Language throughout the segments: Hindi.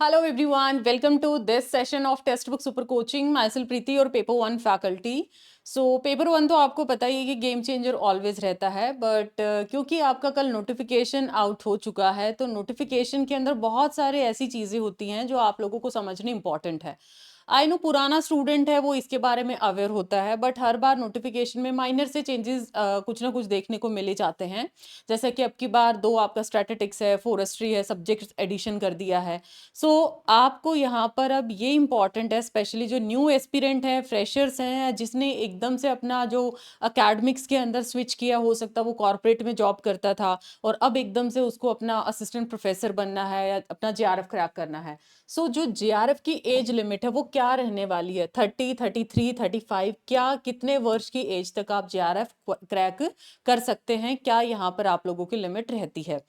Hello everyone, welcome to this session of Textbook Super Coaching. Myself प्रीति और paper one faculty. Paper one तो आपको पता ही है कि गेम चेंजर ऑलवेज रहता है, बट क्योंकि आपका कल नोटिफिकेशन आउट हो चुका है, तो नोटिफिकेशन के अंदर बहुत सारे ऐसी चीज़ें होती हैं जो आप लोगों को समझनी इंपॉर्टेंट है. आई नो पुराना स्टूडेंट है वो इसके बारे में अवेयर होता है, बट हर बार नोटिफिकेशन में माइनर से चेंजेस कुछ ना कुछ देखने को मिले जाते हैं. जैसा कि अब की बार दो आपका स्टैटिस्टिक्स है, फॉरेस्ट्री है, सब्जेक्ट एडिशन कर दिया है. आपको यहाँ पर अब ये इम्पॉर्टेंट है, स्पेशली जो न्यू एस्पिरेंट हैं, फ्रेशर्स हैं, जिसने एकदम से अपना जो अकेडमिक्स के अंदर स्विच किया, हो सकता है वो कॉर्पोरेट में जॉब करता था और अब एकदम से उसको अपना असिस्टेंट प्रोफेसर बनना है या अपना जेआरएफ क्रैक करना है. जो जेआरएफ की एज लिमिट है वो क्या रहने वाली है, 30, 33, 35, क्या कितने वर्ष की एज तक आप जेआरएफ क्रैक कर सकते हैं, क्या यहाँ पर आप लोगों की लिमिट रहती है.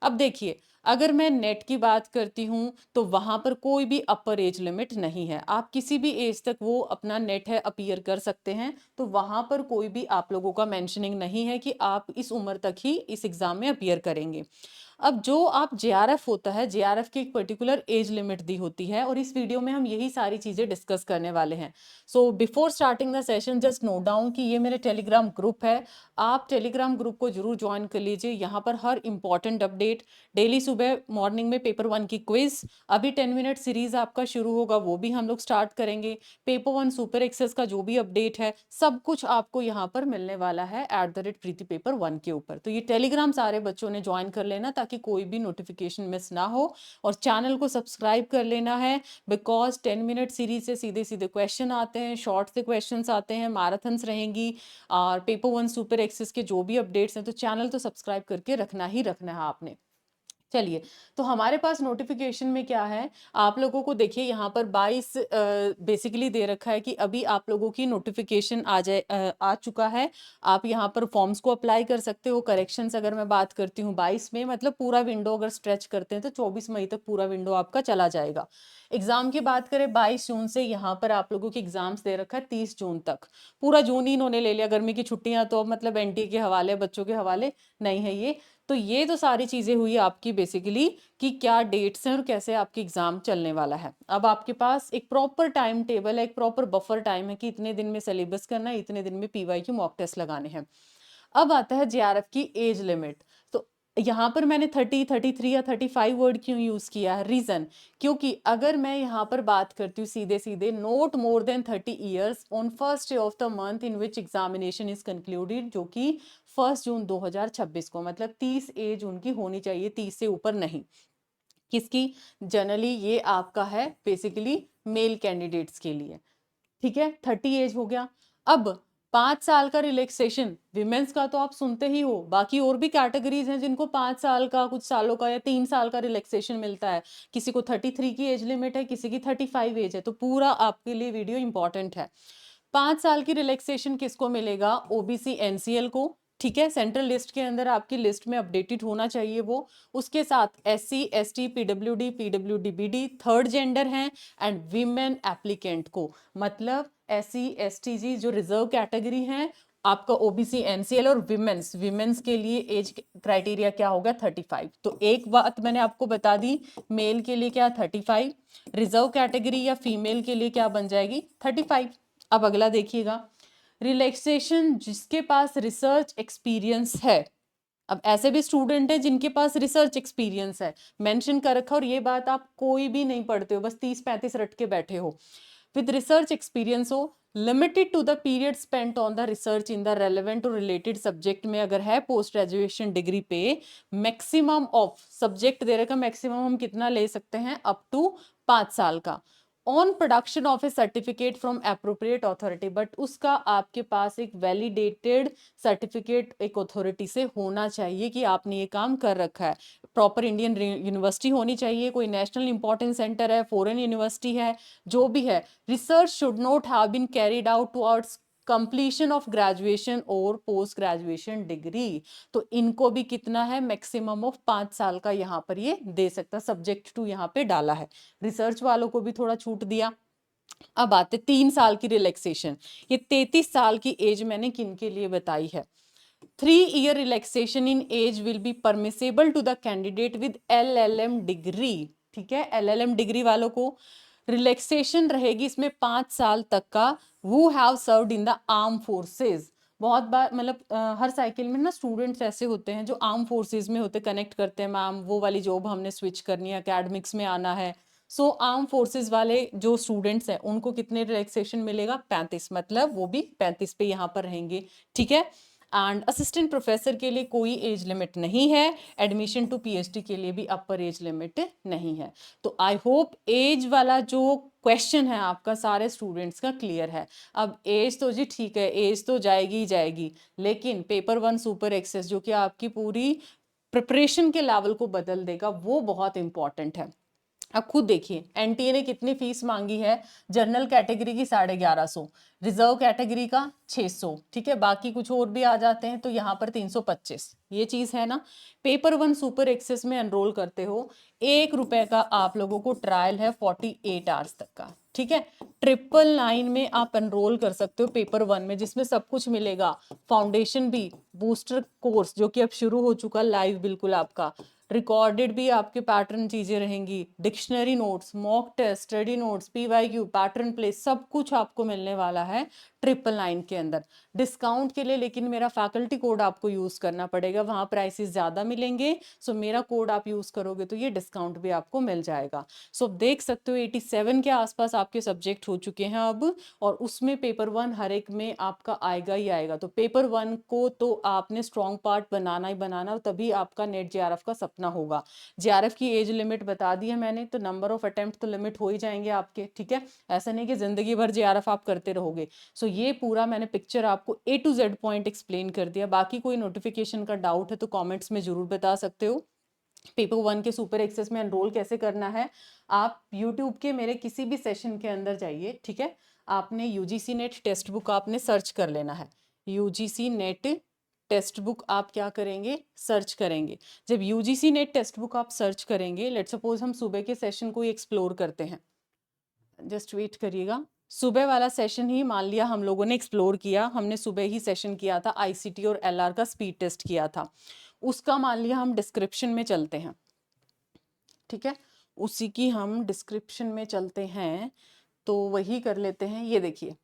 अब देखिए, अगर मैं नेट की बात करती हूँ तो वहां पर कोई भी अपर एज लिमिट नहीं है. आप किसी भी एज तक वो अपना नेट है अपीयर कर सकते हैं, तो वहां पर कोई भी आप लोगों का मेंशनिंग नहीं है कि आप इस उम्र तक ही इस एग्जाम में अपीयर करेंगे. अब जो आप जेआरएफ होता है, जेआरएफ की एक पर्टिकुलर एज लिमिट दी होती है और इस वीडियो में हम यही सारी चीजें डिस्कस करने वाले हैं. Before starting the session just note down कि ये मेरे टेलीग्राम ग्रुप है. आप टेलीग्राम ग्रुप को जरूर ज्वाइन कर लीजिए. यहाँ पर हर इंपॉर्टेंट अपडेट, डेली सुबह मॉर्निंग में पेपर वन की क्विज, अभी 10 मिनट सीरीज आपका शुरू होगा, वो भी हम लोग स्टार्ट करेंगे. पेपर वन सुपर एक्सेस का जो भी अपडेट है, सब कुछ आपको यहाँ पर मिलने वाला है @प्रीति पेपर वन के ऊपर. तो ये टेलीग्राम सारे बच्चों ने ज्वाइन कर लेना ताकि कोई भी नोटिफिकेशन मिस ना हो, और चैनल को सब्सक्राइब कर लेना है, बिकॉज 10 मिनट सीरीज से सीधे सीधे क्वेश्चन आते हैं, शॉर्ट से क्वेश्चन आते हैं, मैराथन्स रहेंगी और पेपर वन सुपर एक्सेस के जो भी अपडेट्स हैं, तो चैनल तो सब्सक्राइब करके रखना ही रखना है आपने. चलिए, तो हमारे पास नोटिफिकेशन में क्या है, आप लोगों को देखिए यहाँ पर 22 बेसिकली दे रखा है कि अभी आप लोगों की नोटिफिकेशन आ चुका है. आप यहाँ पर फॉर्म्स को अप्लाई कर सकते हो. करेक्शंस अगर मैं बात करती हूँ 22 में, मतलब पूरा विंडो अगर स्ट्रेच करते हैं तो 24 मई तक पूरा विंडो आपका चला जाएगा. एग्जाम की बात करें 22 जून से, यहाँ पर आप लोगों की एग्जाम्स दे रखा है 30 जून तक. पूरा जून ही इन्होंने ले लिया, गर्मी की छुट्टियां तो मतलब एनटी के हवाले, बच्चों के हवाले नहीं है ये. तो ये तो सारी चीजें हुई आपकी बेसिकली कि क्या डेट्स हैं और कैसे आपकी एग्जाम चलने वाला है. अब आपके पास एक प्रॉपर टाइम टेबल है, एक प्रॉपर बफर टाइम है कि इतने दिन में सिलेबस करना है, इतने दिन में पीवाई की मॉक टेस्ट लगाने हैं. अब आता है जेआरएफ की एज लिमिट. तो यहाँ पर मैंने 30, 33 या 35 वर्ड क्यों यूज किया है, रीजन क्योंकि अगर मैं यहाँ पर बात करती हूँ सीधे सीधे, note more than 30 years on first day of the month in which examination is concluded, जो कि 1 जून 2026 को, मतलब 30 एज उनकी होनी चाहिए, 30 से ऊपर नहीं. किसकी? जनरली ये आपका है बेसिकली मेल कैंडिडेट्स के लिए. ठीक है, 30 एज हो गया. अब 5 साल का रिलैक्सेशन विमेंस का तो आप सुनते ही हो, बाकी और भी कैटेगरीज हैं जिनको 5 साल का, कुछ सालों का या 3 साल का रिलैक्सेशन मिलता है. किसी को 33 की एज लिमिट है, किसी की 35 एज है. तो पूरा आपके लिए वीडियो इंपॉर्टेंट है. 5 साल की रिलैक्सेशन किसको मिलेगा? ओबीसी एनसीएल को. ठीक है, सेंट्रल लिस्ट के अंदर आपकी लिस्ट में अपडेटेड होना चाहिए वो. उसके साथ एससी, एसटी, पीडब्ल्यूडी, पीडब्ल्यूडीबीडी, थर्ड जेंडर हैं, एंड विमेन एप्लीकेंट को, मतलब एससी, एसटी जी जो रिजर्व कैटेगरी हैं, आपका ओबीसी एनसीएल और विमेंस के लिए एज क्राइटेरिया क्या होगा? 35. तो एक बात मैंने आपको बता दी, मेल के लिए क्या 35, रिजर्व कैटेगरी या फीमेल के लिए क्या बन जाएगी? 35. अब अगला देखिएगा, रिलैक्सेशन जिसके पास रिसर्च एक्सपीरियंस है. अब ऐसे भी स्टूडेंट है जिनके पास रिसर्च एक्सपीरियंस है, मेंशन कर रखा, और ये बात आप कोई भी नहीं पढ़ते हो, बस 30-35 रट के बैठे हो. विद रिसर्च एक्सपीरियंस हो, limited to the period spent on the research in the relevant और रिलेटेड सब्जेक्ट में अगर है पोस्ट ग्रेजुएशन डिग्री पे, मैक्सिमम ऑफ सब्जेक्ट दे रखा, मैक्सिमम हम कितना ले सकते हैं? अप टू 5 साल का. On production of A certificate from appropriate authority, but उसका आपके पास एक वैलिडेटेड सर्टिफिकेट एक अथॉरिटी से होना चाहिए कि आपने ये काम कर रखा है. प्रॉपर इंडियन यूनिवर्सिटी होनी चाहिए, कोई नेशनल इंपॉर्टेंट सेंटर है, फॉरेन यूनिवर्सिटी है, जो भी है. Research should not have been carried out towards completion of graduation और पोस्ट ग्रेजुएशन डिग्री. तो इनको भी कितना है? मैक्सिमम ऑफ 5 साल का यहाँ पर ये दे सकता, सब्जेक्ट टू यहाँ पे डाला है. रिसर्च वालों को भी थोड़ा छूट दिया. अब आते 3 साल की रिलैक्सेशन. ये 33 साल की एज मैंने किन के लिए बताई है. 3 year relaxation in age will be permissible to the candidate with LLM degree. ठीक है। LLM डिग्री वालों को रिलैक्सेशन रहेगी इसमें 5 साल तक का, who have served in the armed forces। बहुत बार मतलब हर साइकिल में ना स्टूडेंट्स ऐसे होते हैं जो आर्म फोर्सेस में होते, कनेक्ट करते हैं मैम वो वाली जॉब हमने स्विच करनी है, एकेडमिक्स में आना है। सो आर्म फोर्सेस वाले जो स्टूडेंट्स हैं उनको कितने रिलैक्सेशन मिलेगा, 35, मतलब वो भी 35 पे यहाँ पर रहेंगे, ठीक है। एंड असिस्टेंट प्रोफेसर के लिए कोई एज लिमिट नहीं है, एडमिशन टू PhD के लिए भी अपर एज लिमिट नहीं है। तो आई होप एज वाला जो क्वेश्चन है आपका सारे स्टूडेंट्स का क्लियर है। अब एज तो जी ठीक है, एज तो जाएगी ही जाएगी, लेकिन पेपर 1 सुपर एक्सेस जो कि आपकी पूरी प्रिपरेशन के लेवल को बदल देगा वो बहुत इंपॉर्टेंट है। अब खुद देखिए एनटीए ने कितनी फीस मांगी है, जनरल कैटेगरी की 1150, रिजर्व कैटेगरी का 600, ठीक है, बाकी कुछ और भी आ जाते हैं तो यहाँ पर 325, ये चीज है ना। पेपर 1 सुपर एक्सेस में एनरोल करते हो, 1 रुपए का आप लोगों को ट्रायल है 48 आवर्स तक का, ठीक है। 999 में आप एनरोल कर सकते हो पेपर 1 में, जिसमें सब कुछ मिलेगा, फाउंडेशन भी, बूस्टर कोर्स जो कि अब शुरू हो चुका लाइव बिल्कुल आपका, रिकॉर्डेड भी आपके पैटर्न चीजें रहेंगी, dictionary notes, mock test, study notes, PYQ, pattern play, सब कुछ आपको मिलने वाला है 999 के अंदर। डिस्काउंट के लिए लेकिन मेरा फैकल्टी कोड आपको यूज करना पड़ेगा, वहां प्राइसेस ज्यादा मिलेंगे, सो मेरा कोड आप यूज करोगे तो ये डिस्काउंट भी आपको मिल जाएगा। सो देख सकते हो 87 के आसपास आपके सब्जेक्ट हो चुके हैं अब, और उसमें पेपर 1 हर एक में आपका आएगा ही आएगा। तो पेपर 1 को तो आपने स्ट्रॉन्ग पार्ट बनाना ही बनाना, तभी आपका नेट JRF का सपना होगा। JRF की एज लिमिट बता दी है मैंने, तो नंबर ऑफ अटेम्प्ट तो लिमिट हो ही जाएंगे आपके, ठीक है। ऐसा नहीं कि जिंदगी भर JRF आप करते रहोगे। सो ये पूरा मैंने पिक्चर आपको A to Z point explain कर दिया। बाकी कोई नोटिफिकेशन का डाउट है तो कॉमेंट्स में जरूर बता सकते हो। पेपर 1 के सुपर एक्सेस में एनरोल कैसे करना है, आप यूट्यूब के मेरे किसी भी सेशन के अंदर जाइए, ठीक है। आपने UGC नेट टेक्स्ट बुक आपने सर्च कर लेना है, UGC नेट टेक्स्ट बुक आप क्या करेंगे, सर्च करेंगे। जब UGC नेट टेक्स्ट बुक आप सर्च करेंगे, लेट सपोज हम सुबह के सेशन को एक्सप्लोर करते हैं, जस्ट वेट करिएगा। सुबह वाला सेशन ही मान लिया हम लोगों ने एक्सप्लोर किया, हमने सुबह ही सेशन किया था, ICT और LR का स्पीड टेस्ट किया था, उसका मान लिया हम डिस्क्रिप्शन में चलते हैं, ठीक है, उसी की हम डिस्क्रिप्शन में चलते हैं, तो वही कर लेते हैं। ये देखिए,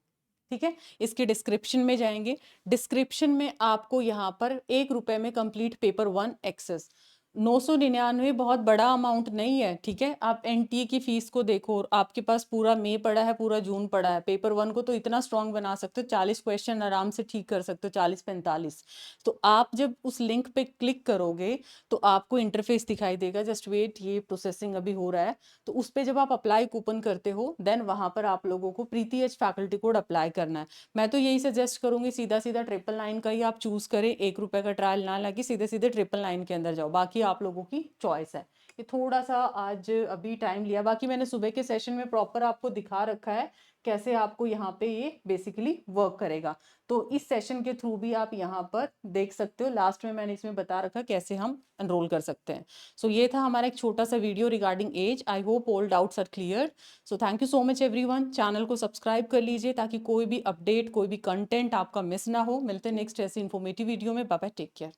ठीक है, इसके डिस्क्रिप्शन में जाएंगे, डिस्क्रिप्शन में आपको यहाँ पर 1 रुपए में कंप्लीट पेपर 1 एक्सेस, 999 बहुत बड़ा अमाउंट नहीं है, ठीक है। आप NTA की फीस को देखो, आपके पास पूरा मई पड़ा है, पूरा जून पड़ा है, पेपर 1 को तो इतना स्ट्रांग बना सकते हो, 40 क्वेश्चन आराम से ठीक कर सकते हो, 40-45। तो आप जब उस लिंक पे क्लिक करोगे तो आपको इंटरफेस दिखाई देगा, जस्ट वेट, ये प्रोसेसिंग अभी हो रहा है। तो उस पर जब आप अप्लाई कूपन करते हो, देन वहां पर आप लोगों को प्रीति एच फैकल्टी कोड अप्लाई करना है। मैं तो यही सजेस्ट करूंगी, सीधा सीधा 999 का ही आप चूज करें, 1 रुपए का ट्रायल ना लगे, सीधे सीधे 999 के अंदर जाओ, बाकी आप लोगों की चॉइस है। ये थोड़ा सा आज अभी टाइम लिया, बाकी मैंने सुबह के सेशन में प्रॉपर आपको दिखा रखा है कैसे आपको यहाँ पे ये बेसिकली वर्क करेगा। तो इस सेशन के थ्रू भी आप यहाँ पर देख सकते हो, लास्ट में मैंने इसमें बता रखा कैसे हम एनरोल कर सकते हैं। सो ये था हमारा एक छोटा सा video regarding age. I hope all doubts are clear. So thank you so much everyone. Channel को सब्सक्राइब कर लीजिए ताकि कोई भी अपडेट, कोई भी कंटेंट आपका मिस ना हो। मिलते हैं नेक्स्ट ऐसी इन्फॉर्मेटिव वीडियो में। Bye bye, take care.